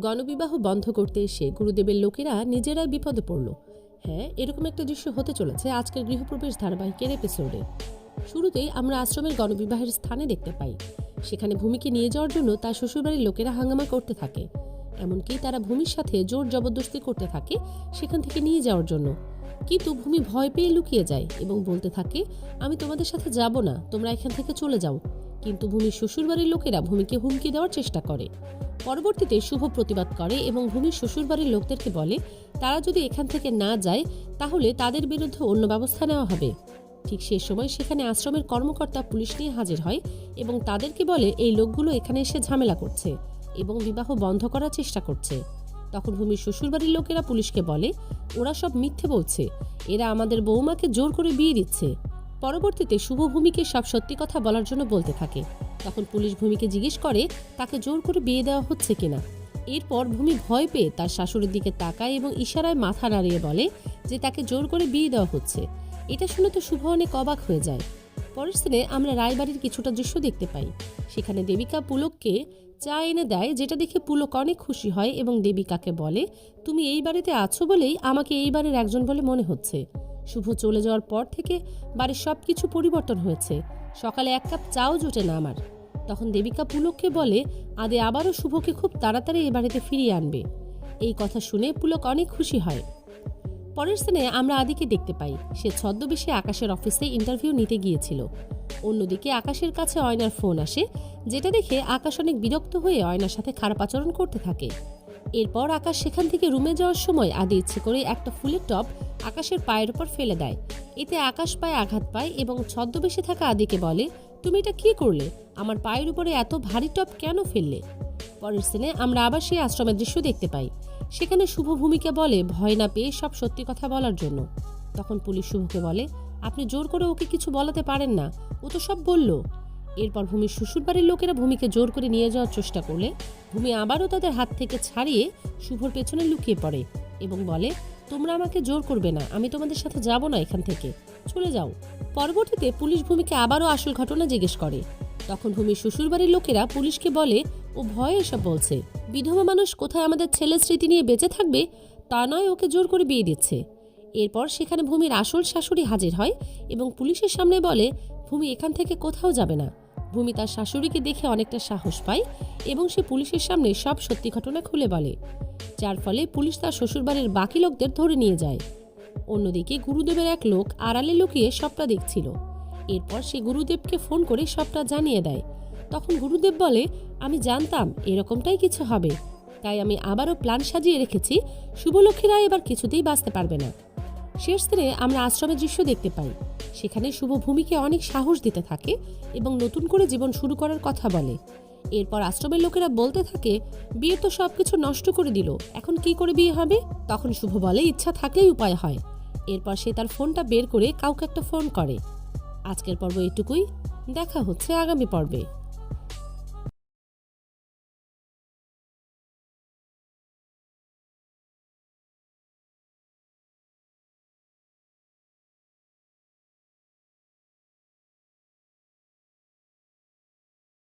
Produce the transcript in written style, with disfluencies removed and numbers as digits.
গণবিবাহ বন্ধ করতে এসে গুরুদেবের লোকেরা নিজেরাই বিপদে পড়ল। হ্যাঁ, এরকম একটা দৃশ্য হতে চলেছে আজকের গৃহপ্রবেশ ধারাবাহিকের এপিসোডে। শুরুতেই আমরা আশ্রমের গণবিবাহের স্থানে দেখতে পাই। সেখানে ভূমিকে নিয়ে যাওয়ার জন্য তার শ্বশুরবাড়ির লোকেরা হাঙ্গামা করতে থাকে। এমনকি তারা ভূমির সাথে জোর জবরদস্তি করতে থাকে সেখান থেকে নিয়ে যাওয়ার জন্য। কিন্তু ভূমি ভয় পেয়ে লুকিয়ে যায় এবং বলতে থাকে, আমি তোমাদের সাথে যাব না, তোমরা এখান থেকে চলে যাও। কিন্তু ভূমির শ্বশুরবাড়ির লোকেরা ভূমিকে হুমকি দেওয়ার চেষ্টা করে। পরবর্তীতে শুভ প্রতিবাদ করে এবং ভূমির শ্বশুরবাড়ির লোকদেরকে বলে তারা যদি এখান থেকে না যায় তাহলে তাদের বিরুদ্ধে অন্য ব্যবস্থা নেওয়া হবে। ঠিক সে সময় সেখানে আশ্রমের কর্মকর্তা পুলিশ নিয়ে হাজির হয় এবং তাদেরকে বলে এই লোকগুলো এখানে এসে ঝামেলা করছে এবং বিবাহ বন্ধ করার চেষ্টা করছে। তখন ভূমির শ্বশুরবাড়ির লোকেরা পুলিশকে বলে ওরা সব মিথ্যে বলছে, এরা আমাদের বৌমাকে জোর করে বিয়ে দিচ্ছে। পরবর্তীতে শুভ ভূমিকে সব সত্যি কথা বলার জন্য বলতে থাকে। তখন পুলিশ ভূমিকে জিজ্ঞেস করে তাকে জোর করে বিয়ে দেওয়া হচ্ছে কিনা। এরপর ভূমি ভয় পেয়ে তার শাশুড়ির দিকে তাকায় এবং ইশারায় মাথা নাড়িয়ে বলে যে তাকে জোর করে বিয়ে দেওয়া হচ্ছে। এটা শুনে তো শুভ অনেক অবাক হয়ে যায়। পরের সিনে আমরা রায়বাড়ির কিছুটা দৃশ্য দেখতে পাই। সেখানে দেবিকা পুলককে চা এনে দেয়, যেটা দেখে পুলক অনেক খুশি হয় এবং দেবিকাকে বলে তুমি এই বাড়িতে আছো বলেই আমাকে এই বাড়ির একজন বলে মনে হচ্ছে। শুভ চলে যাওয়ার পর থেকে বাড়ির সবকিছু পরিবর্তন হয়েছে, সকালে এক কাপ চাও জোটে না আমার। তখন দেবিকা পুলককে বলে আদে আবারও শুভকে খুব তাড়াতাড়ি এ বাড়িতে ফিরিয়ে আনবে। এই কথা শুনে পুলক অনেক খুশি হয়। পরের সিনে আমরা আদিকে দেখতে পাই, সে ছদ্মবেশে আকাশের অফিসে ইন্টারভিউ নিতে গিয়েছিল। অন্যদিকে আকাশের কাছে অয়নার ফোন আসে, যেটা দেখে আকাশ অনেক বিরক্ত হয়ে অয়নার সাথে খারাপ আচরণ করতে থাকে। এরপর আকাশ সেখান থেকে রুমে যাওয়ার সময় আদি ইচ্ছে করে একটা ফুলের টব আকাশের পায়ের উপর ফেলে দেয়। এতে আকাশ পায়ে আঘাত পায় এবং ছদ্মবেশে থাকা আদিকে বলে তুমি এটা কি করলে, আমার পায়ের উপরে এত ভারী টব কেন ফেললে। পরের সিনে আমরা আবার সেই আশ্রমের দৃশ্য দেখতে পাই। সেখানে শুভ ভূমিকে বলে ভয় না পেয়ে সব সত্যি কথা বলার জন্য। তখন পুলিশ শুভকে বলে আপনি জোর করে ওকে কিছু বলাতে পারেন না, ও তো সব বলল। এরপর ভূমির শ্বশুরবাড়ির লোকেরা ভূমিকে জোর করে নিয়ে যাওয়ার চেষ্টা করলে ভূমি আবারও তাদের হাত থেকে ছাড়িয়ে শুভর পেছনে লুকিয়ে পড়ে এবং বলে তোমরা আমাকে জোর করবে না, আমি তোমাদের সাথে যাব না, এখান থেকে চলে যাও। পরবর্তীতে পুলিশ ভূমিকে আবারও আসল ঘটনা জিজ্ঞেস করে। তখন ভূমির শ্বশুরবাড়ির লোকেরা পুলিশকে বলে ও ভয়ে এসব বলছে, বিধবা মানুষ কোথায় আমাদের ছেলের স্মৃতি নিয়ে বেঁচে থাকবে, তা নয় ওকে জোর করে বিয়ে দিচ্ছে। এরপর সেখানে ভূমির আসল শাশুড়ি হাজির হয় এবং পুলিশের সামনে বলে ভূমি এখান থেকে কোথাও যাবে না। ভূমি তার শাশুড়িকে দেখে অনেকটা সাহস পায় এবং সে পুলিশের সামনে সব সত্যি ঘটনা খুলে বলে, যার ফলে পুলিশ তার শ্বশুরবাড়ির বাকি লোকদের ধরে নিয়ে যায়। অন্যদিকে গুরুদেবের এক লোক আড়ালে লুকিয়ে সবটা দেখছিল। এরপর সে গুরুদেবকে ফোন করে সবটা জানিয়ে দেয়। তখন গুরুদেব বলে আমি জানতাম এরকমটাই কিছু হবে, তাই আমি আবারও প্ল্যান সাজিয়ে রেখেছি, শুভলক্ষ্মীরা এবার কিছুতেই বাঁচতে পারবে না। শেষ দিনে আমরা আশ্রমের দৃশ্য দেখতে পাই। সেখানে শুভ ভূমিকে অনেক সাহস দিতে থাকে এবং নতুন করে জীবন শুরু করার কথা বলে। এরপর আশ্রমের লোকেরা বলতে থাকে বিয়ে তো সবকিছু নষ্ট করে দিল, এখন কি করে বিয়ে হবে। তখন শুভ বলে ইচ্ছা থাকলেই উপায় হয়। এরপর সে তার ফোনটা বের করে কাউকে একটা ফোন করে। আজকের পর্ব এটুকুই, দেখা হচ্ছে আগামী পর্বে।